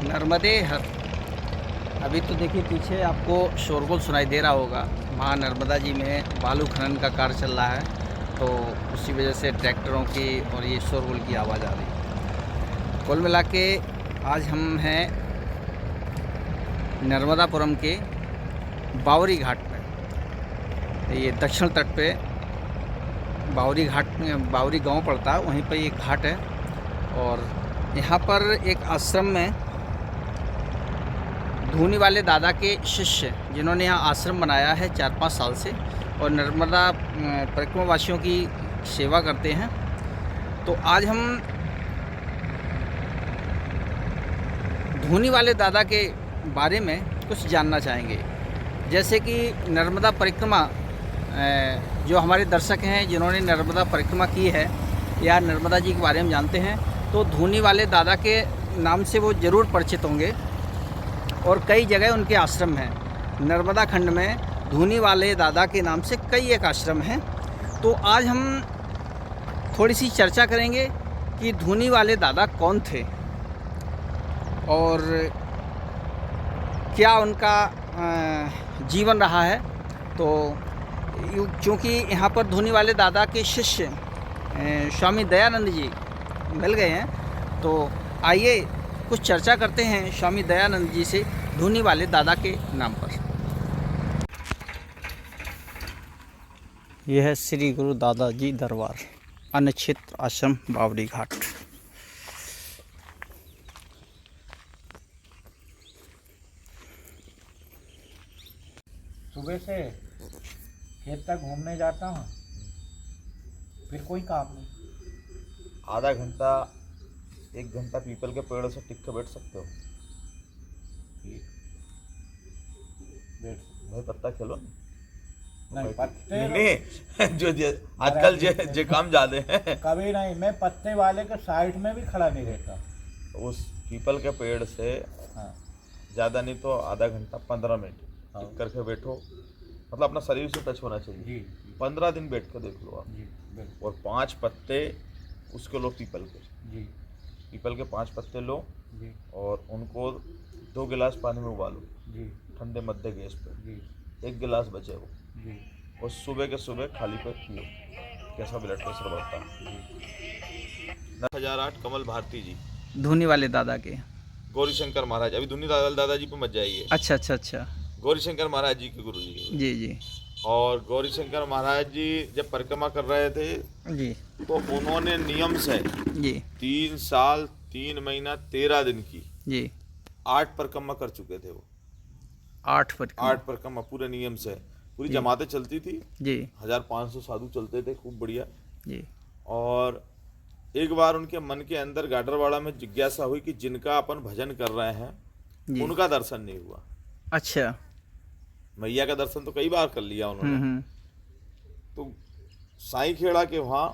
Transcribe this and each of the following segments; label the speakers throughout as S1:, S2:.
S1: नर्मदे हर। अभी तो देखिए पीछे आपको शोरगुल सुनाई दे रहा होगा। माँ नर्मदा जी में बालू खनन का कार्य चल रहा है, तो उसी वजह से ट्रैक्टरों की और ये शोरगुल की आवाज़ आ रही है। कुल मिला के आज हम हैं नर्मदापुरम के बावरी घाट पे। ये दक्षिण तट पे बावरी घाट में बावरी गांव पड़ता है, वहीं पर ये घाट है। और यहाँ पर एक आश्रम में धूनी वाले दादा के शिष्य जिन्होंने यहाँ आश्रम बनाया है 4-5 साल से और नर्मदा परिक्रमा वासियों की सेवा करते हैं। तो आज हम धूनी वाले दादा के बारे में कुछ जानना चाहेंगे। जैसे कि नर्मदा परिक्रमा, जो हमारे दर्शक हैं जिन्होंने नर्मदा परिक्रमा की है या नर्मदा जी के बारे में जानते हैं, तो धूनी वाले दादा के नाम से वो ज़रूर परिचित होंगे। और कई जगह उनके आश्रम हैं। नर्मदा खंड में धूनी वाले दादा के नाम से कई एक आश्रम हैं। तो आज हम थोड़ी सी चर्चा करेंगे कि धूनी वाले दादा कौन थे और क्या उनका जीवन रहा है। तो चूँकि यहाँ पर धूनी वाले दादा के शिष्य स्वामी दयानंद जी मिल गए हैं, तो आइए कुछ चर्चा करते हैं स्वामी दयानंद जी से धूनी वाले दादा के नाम पर। यह है श्री गुरु दादाजी दरबार, अन्य क्षेत्र आश्रम बावरी घाट।
S2: सुबह से खेत तक घूमने जाता हूँ, फिर कोई काम नहीं।
S3: आधा घंटा 1 घंटा पीपल के पेड़ से टिक के बैठ सकते हो। भाई पत्ता खेलो
S2: नहीं पत्ते
S3: नहीं जो आजकल जे काम ज्यादा है।
S2: कभी नहीं, मैं पत्ते वाले के साइड में भी खड़ा नहीं रहता।
S3: उस पीपल के पेड़ से
S2: हाँ
S3: ज़्यादा नहीं तो आधा घंटा 15 मिनट
S2: हाँ।
S3: टिक करके बैठो, मतलब अपना शरीर से टच होना चाहिए।
S2: जी
S3: 15 दिन बैठ कर देख लो आप।
S2: जी बिल्कुल।
S3: और 5 पत्ते उसके लो, पीपल के
S2: जी
S3: 5 पत्ते लो
S2: जी
S3: और उनको 2 गिलास पानी में उबालो,
S2: जी
S3: ठंडे मध्य गैस पे।
S2: जी
S3: 1 गिलास बचे वो,
S2: जी
S3: और सुबह के सुबह खाली पेट पियो। कैसा ब्लड प्रेशर बढ़ता है। 1008 कमल भारती जी,
S1: धूनी वाले दादा के।
S3: गौरी शंकर महाराज। अभी धूनी दादाजी पे मत जाइए।
S1: अच्छा अच्छा अच्छा।
S3: गौरी शंकर महाराज जी के गुरु जी।
S1: जी जी
S3: और गौरी शंकर महाराज जी जब परिक्रमा कर रहे थे
S1: जी
S3: तो उन्होंने नियम से
S1: जी
S3: 3 साल 3 महीना 13 दिन की
S1: जी
S3: 8 परिक्रमा कर चुके थे वो।
S1: 8 परिक्रमा।
S3: 8 परिक्रमा पूरे नियम से, पूरी जमातें चलती थी
S1: जी
S3: 1500 साधु चलते थे, खूब बढ़िया।
S1: जी
S3: और एक बार उनके मन के अंदर गाडरवाड़ा में जिज्ञासा हुई कि जिनका अपन भजन कर रहे हैं
S1: जी।
S3: उनका दर्शन नहीं हुआ।
S1: अच्छा।
S3: मैया का दर्शन तो कई बार कर लिया उन्होंने। तो साईं खेड़ा के वहाँ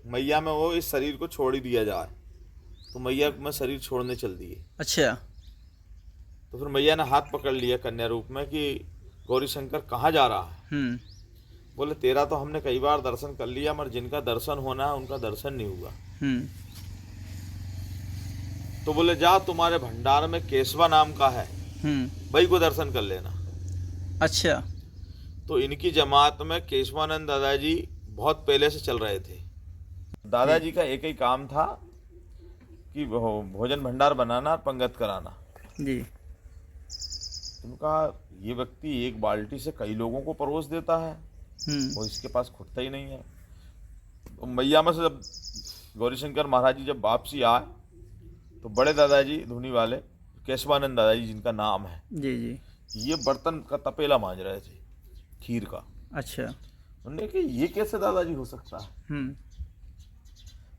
S3: मैया में वो इस शरीर को छोड़ ही दिया जाए, तो मैया में शरीर छोड़ने चल दिए।
S1: अच्छा।
S3: तो फिर मैया ने हाथ पकड़ लिया कन्या रूप में कि गौरी शंकर कहाँ जा रहा है। बोले तेरा तो हमने कई बार दर्शन कर लिया, मगर जिनका दर्शन होना है उनका दर्शन नहीं हुआ। तो बोले जा तुम्हारे भंडार में केशवा नाम का है, भाई को दर्शन कर लेना।
S1: अच्छा।
S3: तो इनकी जमात में केशवानंद दादाजी बहुत पहले से चल रहे थे। दादाजी का एक ही काम था कि भोजन भंडार बनाना और पंगत कराना
S1: जी।
S3: उनका ये व्यक्ति एक बाल्टी से कई लोगों को परोस देता है और इसके पास खुटता ही नहीं है। तो मैया में से जब गौरीशंकर महाराज जी जब वापसी आए तो बड़े दादाजी धूनी वाले केशवानंद दादाजी जिनका नाम है
S1: जी जी
S3: ये बर्तन का तपेला मांज रहे थे खीर का।
S1: अच्छा।
S3: उन्होंने कि ये कैसे दादाजी हो सकता है।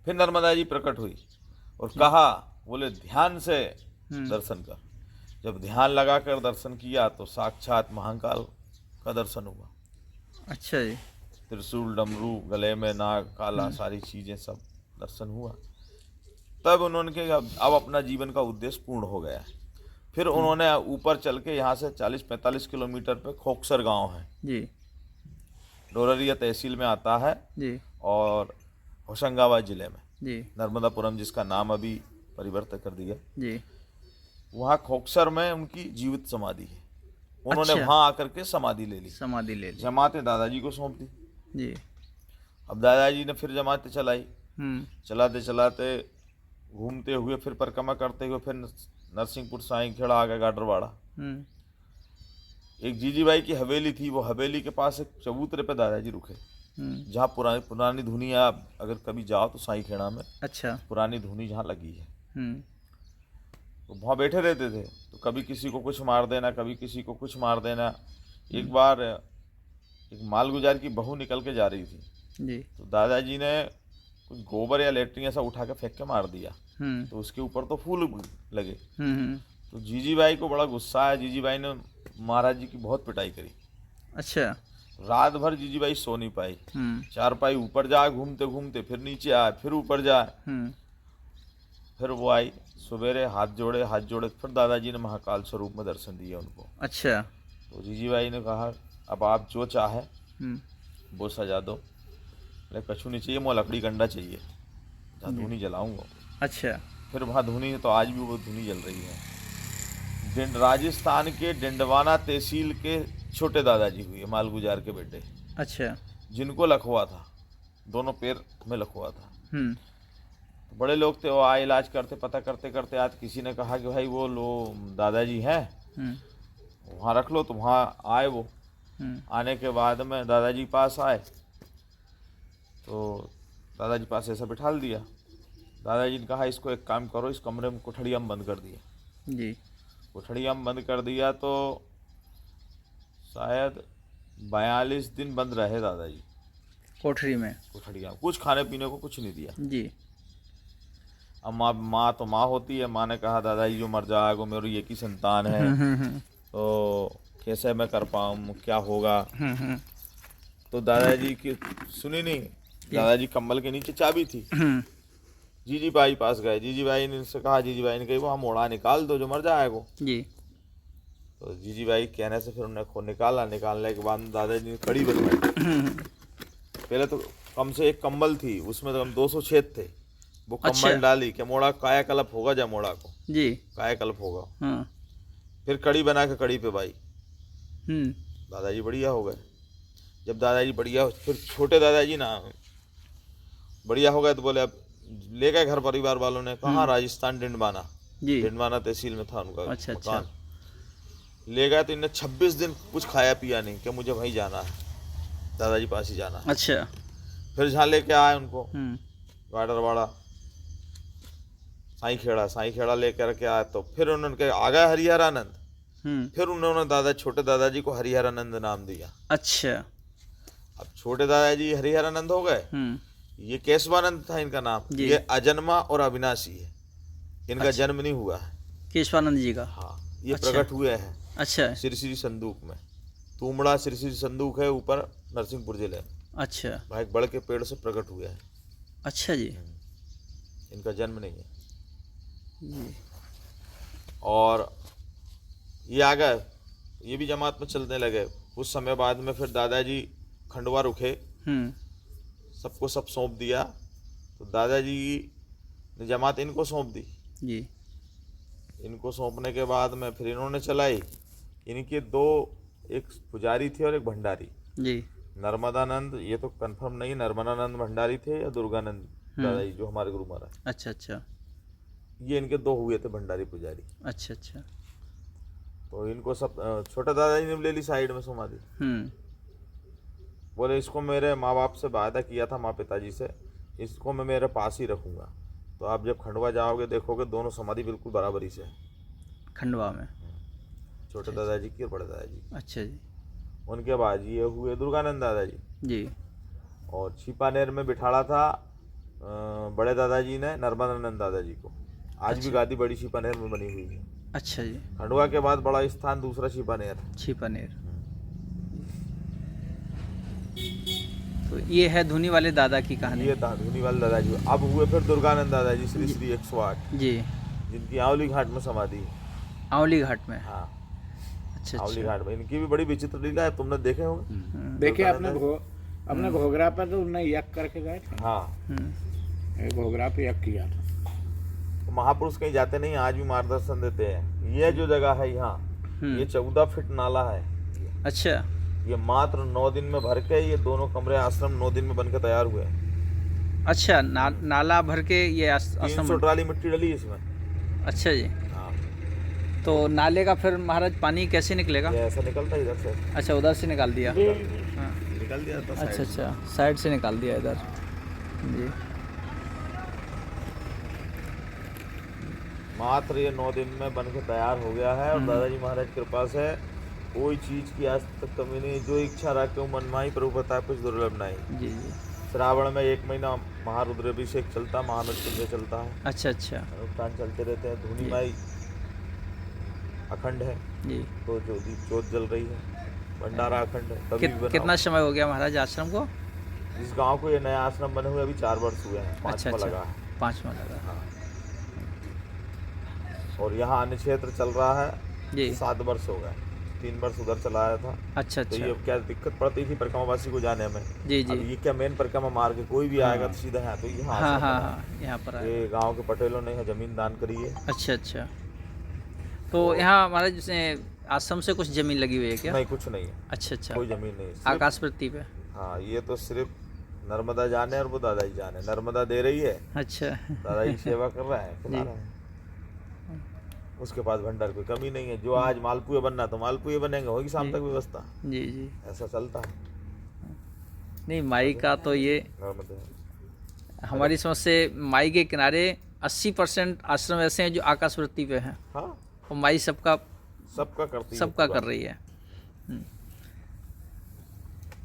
S3: फिर नर्मदा जी प्रकट हुई और कहा, बोले ध्यान से दर्शन कर। जब ध्यान लगा कर दर्शन किया तो साक्षात महाकाल का दर्शन हुआ।
S1: अच्छा जी।
S3: त्रिशूल डमरू गले में नाग काला सारी चीजें सब दर्शन हुआ। तब उन्होंने के अब अपना जीवन का उद्देश्य पूर्ण हो गया। फिर उन्होंने ऊपर चल के यहाँ से 40-45 किलोमीटर पे खोखसर गांव है
S1: जी,
S3: डोररिया तहसील में आता है
S1: जी
S3: और होशंगाबाद जिले में
S1: जी
S3: नर्मदापुरम जिसका नाम अभी परिवर्तित कर दिया।
S1: जी।
S3: वहाँ खोखसर में उनकी जीवित समाधि है। उन्होंने
S1: अच्छा।
S3: वहाँ आकर के समाधि ले ली।
S1: समाधि ले ली।
S3: जमातें दादाजी को सौंप दी।
S1: जी।
S3: अब दादाजी ने फिर जमातें चलाई।
S1: हम्म।
S3: चलाते चलाते घूमते हुए फिर परिक्रमा करते हुए फिर नरसिंहपुर साईंखेड़ा आ गए गाडरवाड़ा।
S1: हम्म।
S3: एक जीजीबाई की हवेली थी, वो हवेली के पास एक चबूतरे पे दादाजी रुके, जहाँ पुरानी पुरानी धुनी, आप अगर कभी जाओ तो साईंखेड़ा में
S1: अच्छा।
S3: पुरानी धुनी जहाँ लगी है,
S1: हम्म।
S3: तो वहाँ बैठे रहते थे। तो कभी किसी को कुछ मार देना, कभी किसी को कुछ मार देना। एक बार एक मालगुजार की बहू निकल के जा रही थी,
S1: जी।
S3: तो दादाजी ने कुछ गोबर या लेटरिन ऐसा उठा के फेंक के मार दिया।
S1: हम्म।
S3: तो उसके ऊपर तो फूल लगे।
S1: हम्म।
S3: तो जीजीबाई को बड़ा गुस्सा आया। जीजीबाई ने महाराज जी की बहुत पिटाई करी।
S1: अच्छा।
S3: रात भर जीजीबाई सो नहीं पाई।
S1: हम्म।
S3: चारपाई ऊपर जाए घूमते घूमते, फिर नीचे आए, फिर ऊपर जाए,
S1: हम्म।
S3: फिर वो आई सवेरे, हाथ जोड़े फिर दादाजी ने महाकाल स्वरूप में दर्शन दिए उनको।
S1: अच्छा।
S3: तो जीजीबाई ने कहा अब आप जो चाहे
S1: हम्म।
S3: वो सजा दो। बोले कछु नहीं चाहिए, मुझे लकड़ी कंडा चाहिए, जहाँ धुनी जलाऊंगा।
S1: अच्छा।
S3: फिर वहाँ धुनी, तो आज भी वो धुनी जल रही है। राजस्थान के डिंडवाना तहसील के छोटे दादाजी हुए, मालगुजार के बेटे,
S1: अच्छा।
S3: जिनको लखवा था, दोनों पैर में लखवा था।
S1: हम्म।
S3: तो बड़े लोग थे, वो आए इलाज करते, पता करते करते आज किसी ने कहा कि भाई वो लो दादाजी हैं,
S1: हम्म।
S3: वहाँ रख लो। तो वहाँ आए वो। आने के बाद में दादाजी पास आए, तो दादाजी पास ऐसा बिठा दिया। दादाजी ने कहा इसको एक काम करो, इस कमरे में कोठड़िया में बंद कर दिया।
S1: जी।
S3: कोठड़िया में बंद कर दिया तो शायद 42 दिन बंद रहे दादाजी
S1: कोठरी में।
S3: कोठड़िया में। कुछ खाने पीने को कुछ नहीं दिया।
S1: जी।
S3: अब माँ तो माँ होती है। माँ ने कहा दादाजी जो मर जाएगा, मेरी एक ही संतान है, तो कैसे मैं कर पाऊँ, क्या होगा। तो दादाजी की सुनी नहीं। दादाजी कंबल के नीचे चाबी थी। जीजीबाई पास गए। जीजीबाई ने से कहा, जीजीबाई ने कही वो हम ओढ़ा निकाल दो जो मर जाएगा।
S1: जी।
S3: तो जीजीबाई कहने से फिर उन्हें निकाला। निकालने के बाद दादाजी ने कड़ी बनवाई। पहले तो कम से एक कंबल थी, उसमें तो हम 200 छेद थे। वो कंबल
S1: अच्छा।
S3: डाली कि मोड़ा कायाकल्प होगा, जब मोड़ा को
S1: जी।
S3: कायाकल्प होगा।
S1: हाँ।
S3: फिर कड़ी बना के कड़ी पे भाई
S1: हम्म।
S3: दादाजी बढ़िया हो गए। जब दादाजी बढ़िया, फिर छोटे दादाजी ना बढ़िया हो गए तो बोले अब ले गए घर परिवार वालों ने। कहाँ? राजस्थान डिंडवाना।
S1: जी।
S3: डिंडवाना तहसील में था उनका
S1: अच्छा।
S3: मकान। ले गए तो इन्हें 26 दिन कुछ खाया पिया नहीं कि मुझे वहीं जाना है, दादाजी पास ही जाना है।
S1: अच्छा।
S3: फिर जहाँ लेके आए उनको गाडरवाड़ा साईंखेड़ा लेकर के आए, तो फिर उन्होंने आ गए हरिहरानंद। फिर उन्होंने छोटे दादाजी को हरिहरानंद नाम दिया।
S1: अच्छा।
S3: अब छोटे दादाजी हरिहरानंद हो गए। ये केशवानंद था इनका नाम। ये अजन्मा और अविनाशी है, इनका जन्म नहीं हुआ है।
S1: केशवानंद जी का?
S3: हाँ, ये
S1: अच्छा।
S3: प्रकट हुए हैं।
S1: अच्छा।
S3: सिरसिरी संदूक में, तुमड़ा सिरसिरी संदूक है ऊपर नरसिंहपुर जिले में।
S1: अच्छा।
S3: भाई एक बड़ के पेड़ से प्रकट हुए हैं।
S1: अच्छा जी।
S3: इनका जन्म नहीं है। और ये आ गए, ये भी जमात में चलने लगे। कुछ समय बाद में फिर दादाजी खंडवा रुके, सबको सब सौंप दिया। तो दादाजी ने जमात इनको सौंप दी।
S1: जी।
S3: इनको सौंपने के बाद में फिर इन्होंने चलाई। इनके दो, एक पुजारी थे और एक भंडारी।
S1: जी।
S3: नर्मदानंद, ये तो कंफर्म नहीं नर्मदानंद भंडारी थे या दुर्गानंद दादाजी जो हमारे गुरु महाराज।
S1: अच्छा। अच्छा।
S3: ये इनके दो हुए थे भंडारी पुजारी।
S1: अच्छा। अच्छा।
S3: तो इनको सब छोटा दादाजी ने ले ली साइड में समाधि। बोले इसको मेरे माँ बाप से वादा किया था, माँ पिताजी से, इसको मैं मेरे पास ही रखूँगा। तो आप जब खंडवा जाओगे देखोगे दोनों समाधि बिल्कुल बराबरी से है
S1: खंडवा में,
S3: छोटे दादाजी की और बड़े दादाजी।
S1: अच्छा जी।
S3: उनके बाद ये हुए दुर्गानंद दादाजी
S1: जी।
S3: और छिपानेर में बिठाड़ा था बड़े दादाजी ने नर्मदानंद दादाजी को। आज भी गादी बड़ी छिपानेर में बनी हुई है।
S1: अच्छा जी।
S3: खंडवा के बाद बड़ा स्थान दूसरा छिपानेर।
S1: छिपानेर। तो ये है धुनी वाले दादा की कहानी।
S3: ये था धुनी वाले दादाजी। अब हुए फिर दुर्गानंद दादाजी श्री श्री 108
S1: जी,
S3: जिनकी आंवली घाट में समाधि है।
S1: आंवली घाट में?
S3: हाँ,
S1: अच्छा।
S3: आंवली
S1: अच्छा।
S3: घाट में इनकी भी बड़ी विचित्र लीला है, तुमने देखे होंगे।
S2: देखे अपने घोघरा पर तो उन्हें यज्ञ करके गए थे।
S3: हाँ,
S2: घोघरा पे यज्ञ किया था।
S3: महापुरुष कहीं जाते नहीं, आज भी मार्गदर्शन देते हैं। ये जो जगह है यहाँ, ये 14 फीट नाला है।
S1: अच्छा
S3: ये मात्र 9 दिन में भर के ये दोनों कमरे आश्रम 9 दिन में बन के तैयार हुए हैं।
S1: अच्छा, नाला भर के ये आश्रम
S3: 300 ट्राली मिट्टी डली इसमें।
S1: अच्छा जी।
S3: हाँ,
S1: तो नाले का फिर महाराज पानी कैसे निकलेगा?
S3: ये ऐसा निकलता है इधर से।
S1: अच्छा, उधर से निकाल दिया। हाँ,
S3: निकल दिया था
S1: अच्छा अच्छा, साइड से निकाल दिया इधर जी।
S3: मात्र ये 9 दिन में बन के तैयार हो गया है। और दादाजी महाराज की कृपा से कोई चीज की आज तक कमी नहीं। जो इच्छा रखे वो मनमाही प्रभु बताए, कुछ दुर्लभ नहीं।
S1: जी जी।
S3: श्रावण में 1 महीना महारुद्राभिषेक चलता, महामृत्युंजय चलता है,
S1: अच्छा अच्छा
S3: अनुष्ठान चलते रहते हैं। धूनी
S1: जी।
S3: माई अखंड है,
S1: जी।
S3: तो जोत जल रही है, भंडारा अखंड है। कभी भी बनाओ।
S1: कितना समय हो गया महाराज आश्रम को?
S3: इस गांव को ये नया आश्रम बने हुए अभी 4 वर्ष हुए हैं, 5वां
S1: अच्छा
S3: लगा है।
S1: 5वां लगा।
S3: हाँ। और यहाँ अन्य क्षेत्र चल रहा है
S1: जी।
S3: 7 वर्ष हो गए। 3 वर्ष उधर चलाया था।
S1: अच्छा
S3: तो
S1: अच्छा
S3: ये क्या दिक्कत पड़ती थी परिक्रमावासी को जाने में।
S1: जी
S3: अब
S1: जी।
S3: ये क्या मेन परिक्रमा मार्ग है, कोई भी आएगा तो सीधा है। तो यहाँ
S1: हाँ
S3: आश्रम
S1: हाँ
S3: बना है।
S1: हाँ, यहाँ पर आए।
S3: ये गांव के पटेलों ने यहाँ जमीन दान करी है।
S1: अच्छा अच्छा। तो यहाँ महाराज जैसे आश्रम से कुछ जमीन लगी हुई है क्या?
S3: नहीं, कुछ नहीं है,
S1: अच्छा अच्छा,
S3: कोई जमीन नहीं है।
S1: आकाश पृथ्वी पे।
S3: हाँ, ये तो सिर्फ नर्मदा जाने और वो दादाजी जाने। नर्मदा दे रही है,
S1: अच्छा
S3: दादाजी सेवा कर रहे हैं, खिला रहे हैं। उसके पास भंडार कोई कमी नहीं है। जो आज मालपुए बनना तो मालपुए बनेंगे, होगी शाम तक व्यवस्था।
S1: जी जी।
S3: ऐसा चलता है
S1: नहीं, माई का तो ये
S3: नर्मदा।
S1: हमारी समझ से माई के किनारे 80% आश्रम ऐसे हैं जो आकाशवृत्ति पे हैं,
S3: हाँ,
S1: और माई सबका
S3: करती है,
S1: सबका
S3: पूरा।
S1: कर रही है।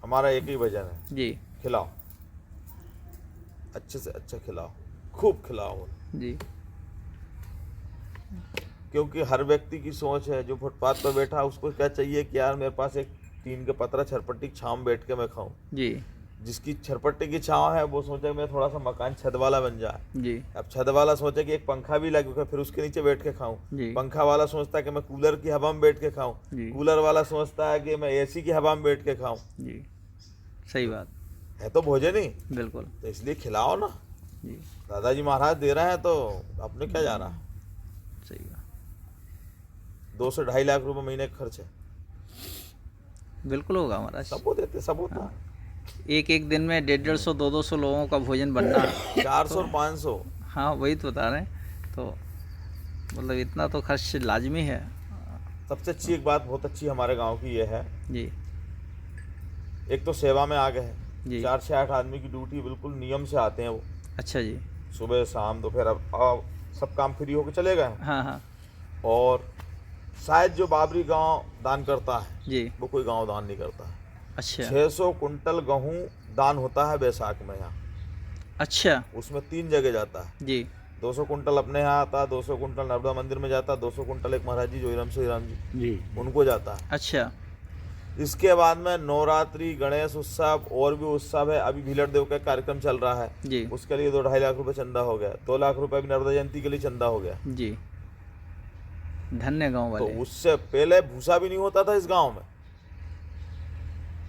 S3: हमारा एक ही भजन है,
S1: जी
S3: खिलाओ, अच्छे से अच्छा खिलाओ, खूब खिलाओ।
S1: जी।
S3: क्योंकि हर व्यक्ति की सोच है, जो फुटपाथ पर बैठा उसको क्या चाहिए कि यार मेरे पास एक टीन का पतरा छरपट्टी की छांव में बैठ के मैं खाऊं।
S1: जी
S3: जिसकी छरपट्टी की छांव है वो सोचे मैं थोड़ा सा मकान छत वाला बन जाए।
S1: जी
S3: अब छत वाला सोचे कि एक पंखा भी लगे फिर उसके नीचे बैठ के खाऊं।
S1: जी।
S3: पंखा वाला सोचता है कि मैं कूलर की हवा में बैठ के खाऊं।
S1: जी।
S3: कूलर वाला सोचता है कि मैं एसी की हवा में बैठ के खाऊं।
S1: जी, सही बात,
S3: है तो भोजन ही,
S1: बिल्कुल।
S3: तो इसलिए खिलाओ ना।
S1: जी,
S3: दादाजी महाराज दे रहे हैं तो आपने क्या जाना।
S1: सही बात,
S3: 2 से 2.5 लाख रुपए महीने का खर्च है।
S1: बिल्कुल होगा महाराज।
S3: सब वो देते, सब होता है।
S1: एक दिन में 150-150, 200 लोगों का भोजन बनना
S3: 400 और 500।
S1: हाँ, वही तो बता रहे हैं। तो मतलब इतना तो खर्च लाजमी है।
S3: सबसे अच्छी एक बात बहुत अच्छी हमारे गांव की ये है,
S1: जी
S3: एक तो सेवा में आ गए हैं।
S1: जी।
S3: 4 से 8 आदमी की ड्यूटी बिल्कुल नियम से आते हैं वो।
S1: अच्छा जी।
S3: सुबह शाम दोपहर, अब सब काम फ्री होकर चले गए हैं।
S1: हाँ हाँ
S3: और शायद जो बाबरी गांव दान करता है
S1: जी।
S3: वो कोई गांव दान नहीं करता है।
S1: अच्छा
S3: 600 कुंटल गेहूं दान होता है बैसाख में यहाँ।
S1: अच्छा।
S3: उसमें 3 जगह जाता है।
S1: जी
S3: 200 कुंटल अपने यहाँ आता है, 200 कुंटल नर्मदा मंदिर में जाता है, 200 कुंटल एक महाराज जी जोईराम श्रीराम जी उनको जाता है।
S1: अच्छा।
S3: इसके बाद में नवरात्रि, गणेश उत्सव और भी उत्सव है। अभी भीलड़ देव का कार्यक्रम चल रहा है,
S1: जी
S3: उसके लिए 2-2.5 लाख रुपए चंदा हो गया। 2 लाख रुपए भी नर्मदा जयंती के लिए चंदा हो गया।
S1: जी, धन्य गांव
S3: तो
S1: वाले।
S3: उससे पहले भूसा भी नहीं होता था इस गांव में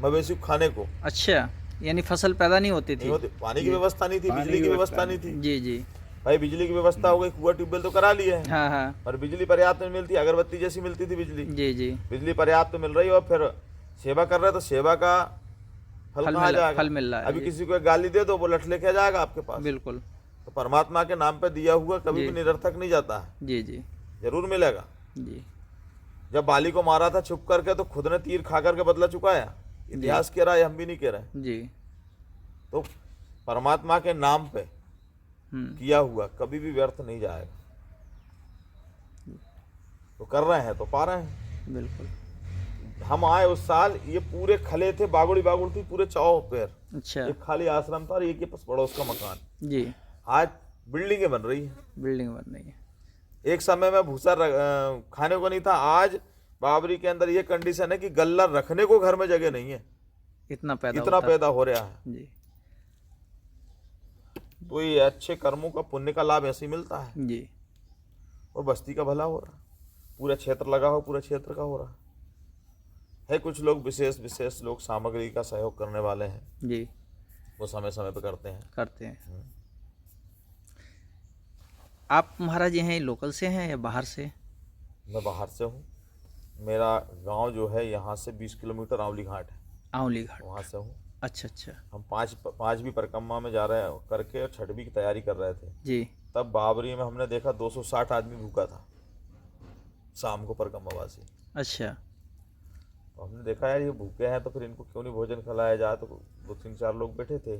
S3: मवेशी को खाने को।
S1: अच्छा, यानी फसल पैदा नहीं होती
S3: नहीं
S1: थी।
S3: होती, पानी की व्यवस्था नहीं थी, बिजली की व्यवस्था नहीं थी।
S1: जी जी।
S3: भाई बिजली की व्यवस्था हो गई, कुआं ट्यूबवेल तो करा लिए हैं,
S1: हाँ हाँ।
S3: पर बिजली पर्याप्त नहीं मिलती। अगरबत्ती जैसी मिलती थी बिजली।
S1: जी जी।
S3: बिजली पर्याप्त मिल रही है और फिर सेवा कर रहे हैं, तो सेवा का फल कहाँ जाएगा?
S1: फल मिल रहा है।
S3: अभी
S1: जी,
S3: किसी को एक गाली दे दो वो लठ लेके जाएगा आपके पास।
S1: बिल्कुल।
S3: तो परमात्मा के नाम पे दिया हुआ कभी
S1: जी।
S3: भी निरर्थक नहीं जाता है,
S1: जी जी
S3: जरूर मिलेगा।
S1: जी।
S3: जब बाली को मारा था छुप करके तो खुद ने तीर खा करके बदला चुकाया। इतिहास कह रहा है, हम भी नहीं कह रहे।
S1: जी।
S3: तो परमात्मा के नाम पे किया हुआ कभी भी व्यर्थ नहीं जाएगा। तो कर रहे हैं तो पा रहे हैं।
S1: बिल्कुल।
S3: हम आए उस साल, ये पूरे खले थे, बागुड़ी थी, पूरे चौ पैर।
S1: अच्छा।
S3: एक खाली आश्रम था और एक पड़ोस का मकान।
S1: जी।
S3: आज बिल्डिंगें बन रही है।
S1: बिल्डिंग बन रही है।
S3: एक समय में भूसा खाने को नहीं था। आज बाबरी के अंदर ये कंडीशन है कि गल्ला रखने को घर में जगह नहीं है,
S1: इतना पैदा
S3: हो रहा है।
S1: जी
S3: तो ये अच्छे कर्मों का, पुण्य का लाभ ऐसे ही मिलता है।
S1: जी।
S3: और बस्ती का भला हो रहा है, पूरा क्षेत्र लगा हो, पूरा क्षेत्र का हो रहा है। कुछ लोग विशेष लोग सामग्री का सहयोग करने वाले हैं
S1: जी,
S3: वो समय समय पे करते हैं।
S1: आप महाराज यहाँ लोकल से हैं या बाहर से?
S3: मैं बाहर से हूँ। मेरा गांव जो है यहाँ से 20 किलोमीटर आंवली घाट है,
S1: आंवली घाट।
S3: वहाँ से हूँ।
S1: अच्छा अच्छा।
S3: हम पाँचवीं परिक्रमा में जा रहे हैं करके, और छठवीं की तैयारी कर रहे थे।
S1: जी।
S3: तब बाबरी में हमने देखा 260 आदमी भूखा था शाम को परिक्रमावासी।
S1: अच्छा।
S3: तो हमने देखा यार ये भूखे हैं तो फिर इनको क्यों नहीं भोजन खिलाया जाए। तो 2-3-4 लोग बैठे थे।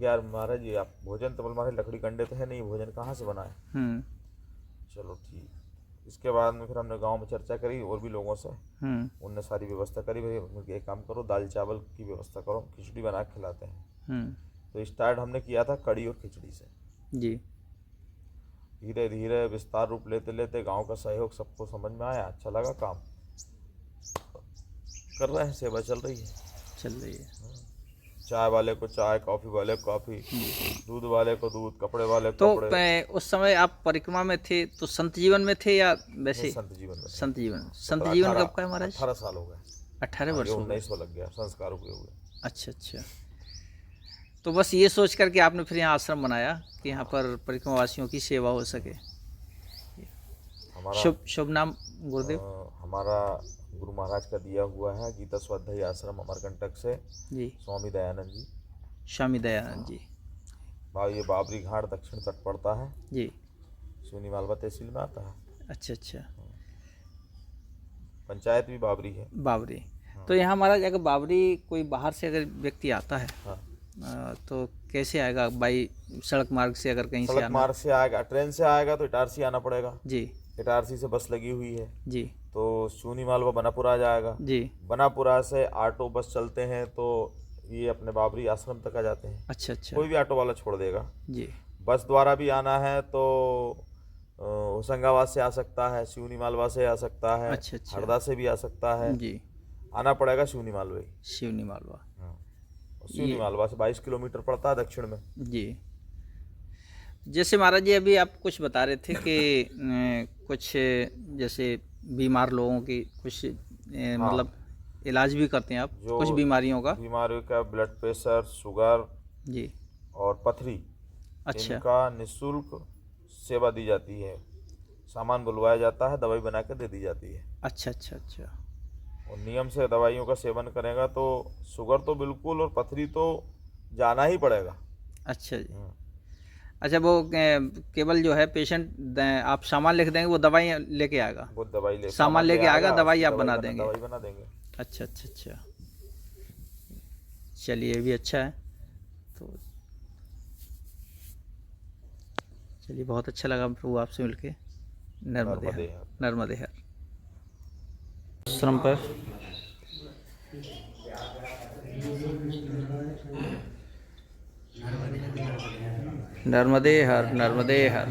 S3: यार महाराज जी आप भोजन तो हमारे लकड़ी कंडे तो है नहीं, भोजन कहाँ से बनाए। चलो ठीक। इसके बाद में फिर हमने गांव में चर्चा करी और भी लोगों से। उनने सारी व्यवस्था करी, भाई एक काम करो, दाल चावल की व्यवस्था करो, खिचड़ी बना के खिलाते हैं। तो स्टार्ट हमने किया था कड़ी और खिचड़ी से।
S1: जी।
S3: धीरे धीरे विस्तार रूप लेते लेते गांव का सहयोग सबको समझ में आया, अच्छा लगा काम। कर रहे हैं, सेवा चल रही है।
S1: चल रही है।
S3: चाय वाले को चाय, कॉफ़ी वाले को कॉफ़ी, दूध वाले को दूध, कपड़े वाले को
S1: तो
S3: कपड़े।
S1: उस समय आप परिक्रमा में थे तो संत जीवन में थे या वैसे?
S3: संत जीवन में।
S1: संत जीवन कब का है महाराज?
S3: 18 साल हो गए।
S1: 18 वर्ष हो गए।
S3: 19 लग गया, संस्कार हुए हुए।
S1: अच्छा अच्छा। तो बस ये सोच करके आपने फिर यहाँ आश्रम बनाया कि यहाँ पर परिक्रमावासियों की सेवा हो सके।
S3: हमारा
S1: शुभ नाम गुरुदेव?
S3: हमारा गुरु महाराज का दिया हुआ है गीता स्वाध्याय आश्रम अमरकंटक से
S1: जी,
S3: स्वामी दयानंद जी।
S1: स्वामी दयानंद जी।
S3: ये बाबरी घाट दक्षिण तट पड़ता है
S1: जी,
S3: सिवनी मालवा तहसील में आता है।
S1: अच्छा अच्छा।
S3: पंचायत भी बाबरी है।
S1: बाबरी। तो यहाँ महाराज अगर बाबरी कोई बाहर से अगर व्यक्ति आता है,
S3: हाँ,
S1: तो कैसे आएगा? बाई सड़क मार्ग से अगर कहीं से
S3: सड़क मार्ग से आएगा, ट्रेन से आएगा तो इटारसी आना पड़ेगा।
S1: जी।
S3: इटारसी से बस लगी हुई है
S1: जी।
S3: तो सिवनी मालवा बनापुरा जाएगा।
S1: जी।
S3: बनापुरा से ऑटो बस चलते हैं तो ये अपने बाबरी आश्रम तक आ जाते हैं।
S1: अच्छा अच्छा।
S3: कोई भी ऑटो वाला छोड़ देगा।
S1: जी।
S3: बस द्वारा भी आना है तो होशंगाबाद से आ सकता है, सिवनी मालवा से आ सकता है।
S1: अच्छा अच्छा।
S3: हरदा से भी आ सकता है।
S1: जी।
S3: आना पड़ेगा सिवनी मालवा ही।
S1: सिवनी मालवा।
S3: सिवनी मालवा से 22 किलोमीटर पड़ता है दक्षिण में।
S1: जी। जैसे महाराज जी अभी आप कुछ बता रहे थे कि कुछ जैसे बीमार लोगों की कुछ मतलब इलाज भी करते हैं आप कुछ बीमारियों का
S3: ब्लड प्रेशर, शुगर
S1: जी
S3: और पथरी।
S1: अच्छा।
S3: इनका निःशुल्क सेवा दी जाती है। सामान बुलवाया जाता है, दवाई बना के दे दी जाती है।
S1: अच्छा अच्छा अच्छा।
S3: और नियम से दवाइयों का सेवन करेगा तो शुगर तो बिल्कुल, और पथरी तो जाना ही पड़ेगा।
S1: अच्छा जी। अच्छा, वो केवल जो है पेशेंट आप सामान लिख देंगे, वो दवाई लेके आएगा?
S3: वो दवाई
S1: सामान लेके आएगा, दवाई आप बना देंगे?
S3: दवाई बना देंगे।
S1: अच्छा अच्छा अच्छा। चलिए ये भी अच्छा है। तो चलिए बहुत अच्छा लगा प्रभु आपसे मिलके। नर्मदे हर आश्रम पर नर्मदे हर नर्मदे हर।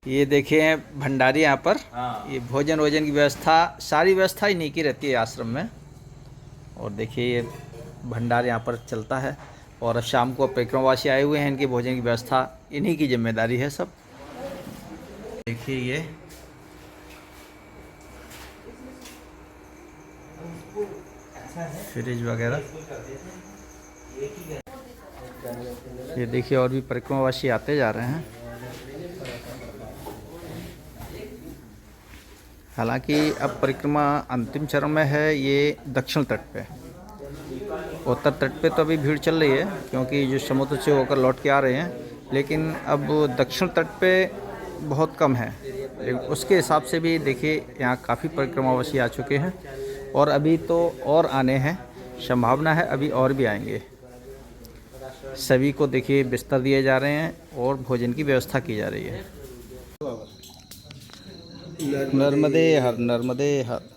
S1: ये देखिए भंडारी यहाँ पर। ये भोजन वोजन की व्यवस्था, सारी व्यवस्था इन्हीं की रहती है आश्रम में। और देखिए ये भंडार यहाँ पर चलता है, और शाम को परिक्रमावासी आए हुए हैं, इनकी भोजन की व्यवस्था इन्हीं की जिम्मेदारी है सब। देखिए ये फ्रिज वगैरह। ये देखिए और भी परिक्रमावासी आते जा रहे हैं। हालांकि अब परिक्रमा अंतिम चरण में है। ये दक्षिण तट पे, उत्तर तट पे तो अभी भीड़ चल रही है क्योंकि जो समुद्र से होकर लौट के आ रहे हैं, लेकिन अब दक्षिण तट पे बहुत कम है। उसके हिसाब से भी देखिए यहाँ काफ़ी परिक्रमावासी आ चुके हैं, और अभी तो और आने हैं, संभावना है अभी और भी आएंगे। सभी को देखिए बिस्तर दिए जा रहे हैं और भोजन की व्यवस्था की जा रही है। नर्मदे हर नर्मदे हर।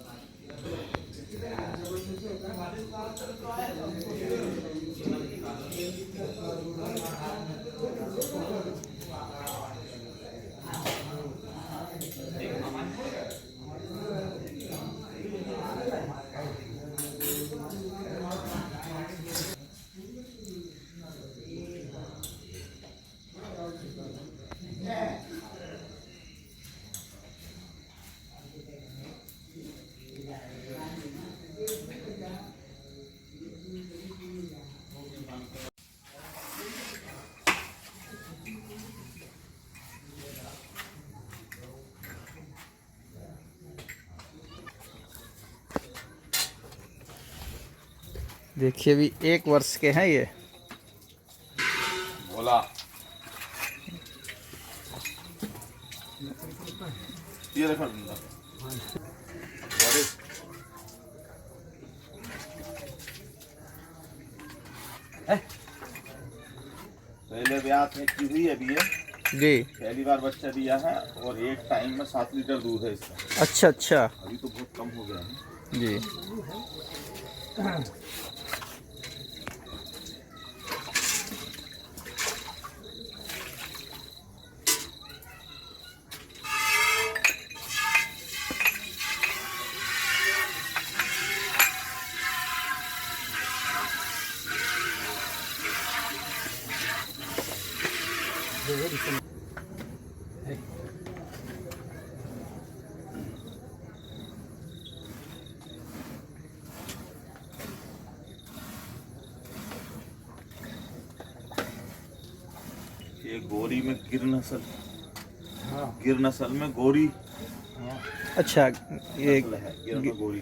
S1: देखिए भी 1 वर्ष के हैं ये।
S3: बोला ये रखा डंडा। अरे पहले ब्याह में की हुई अभी है
S1: जी।
S3: पहली बार बच्चा दिया है और एक टाइम में 7 लीटर दूध है इसका।
S1: अच्छा अच्छा
S3: अभी तो बहुत कम हो गया है
S1: जी।
S3: ये गोरी में गिर नस्ल।
S2: हाँ
S3: गिर नस्ल में गोरी
S2: हाँ
S1: अच्छा ये
S3: नस्ल है गिर में गोरी।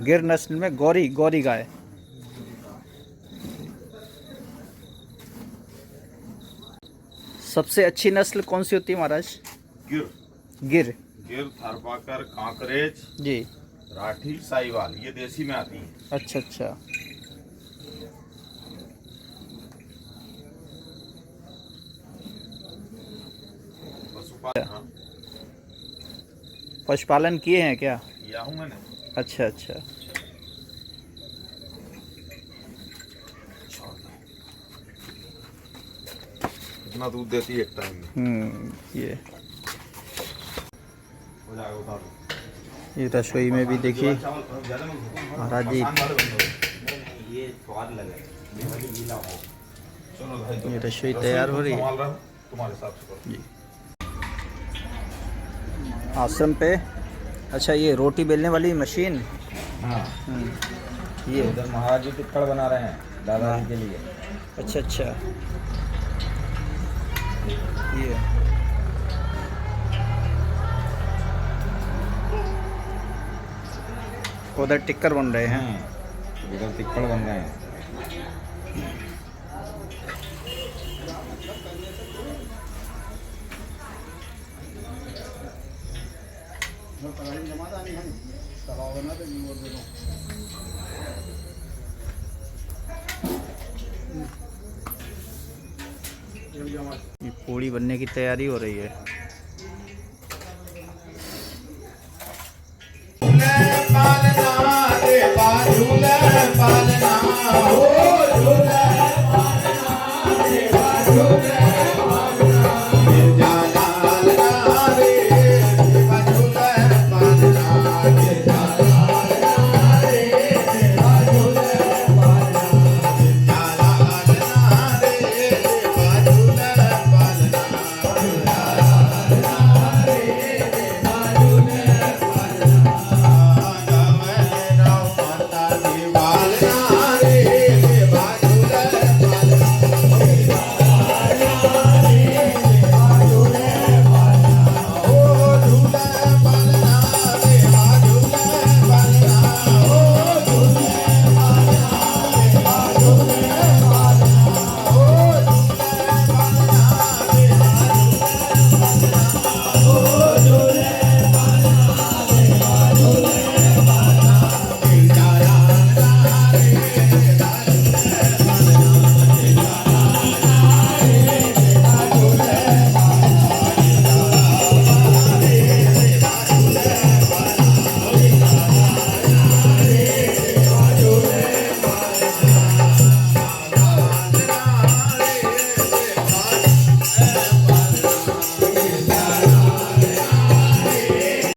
S1: गिर नस्ल में गौरी गौरी गाय। सबसे अच्छी नस्ल कौन सी होती है महाराज?
S3: गिर
S1: गिर।
S3: गिर थारपाकर कांकरेज
S1: जी।
S3: राठी साहिवाल ये देसी में आती है।
S1: अच्छा अच्छा
S3: पशुपालन हाँ,
S1: पशुपालन किए हैं क्या?
S3: किया हूँ मैंने।
S1: अच्छा अच्छा
S3: कितना दूध देती है एक टाइम में?
S1: ये
S3: हो जाएगा उतार दो।
S1: ये रसोई में भी देखिए
S3: चावल ज़्यादा मत भूनो।
S1: महाराज जी।
S3: मसान वाले बंद हो। ये स्वाद लगे ये गीला हो। चलो भाई तो
S1: ये रसोई तैयार हो रही है।
S3: संभाल रहा हूँ, तुम्हारे हिसाब से करो।
S1: जी। आश्रम पे अच्छा ये रोटी बेलने वाली मशीन।
S2: हाँ
S1: ये
S2: इधर महाराज जी टिक्कड़ बना रहे हैं दादाजी के लिए।
S1: अच्छा अच्छा ये उधर टिक्कर बन रहे हैं।
S2: इधर टिक्कड़ बन रहे हैं।
S1: ये पूड़ी बनने की तैयारी हो रही है।
S4: पालना रे बाजूले पालना